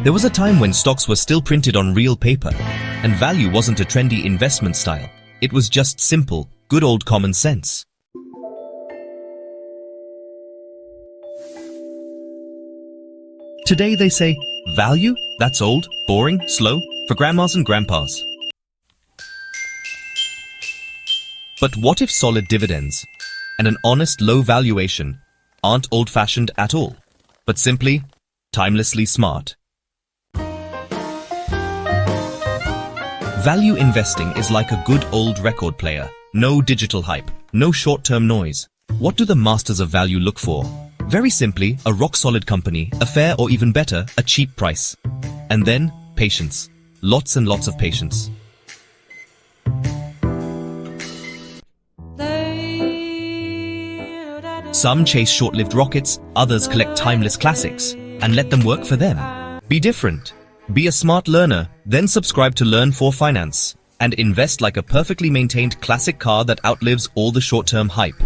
There was a time when stocks were still printed on real paper, and value wasn't a trendy investment style. It was just simple, good old common sense. Today they say, value? That's old, boring, slow, for grandmas and grandpas. But what if solid dividends and an honest low valuation aren't old-fashioned at all, but simply timelessly smart? Value investing is like a good old record player. No digital hype, no short-term noise. What do the masters of value look for? Very simply, a rock-solid company, a fair or even better, a cheap price. And then, patience. Lots and lots of patience. Some chase short-lived rockets, others collect timeless classics, and let them work for them. Be different. Be a smart learner, then subscribe to Learn for Finance, and invest like a perfectly maintained classic car that outlives all the short-term hype.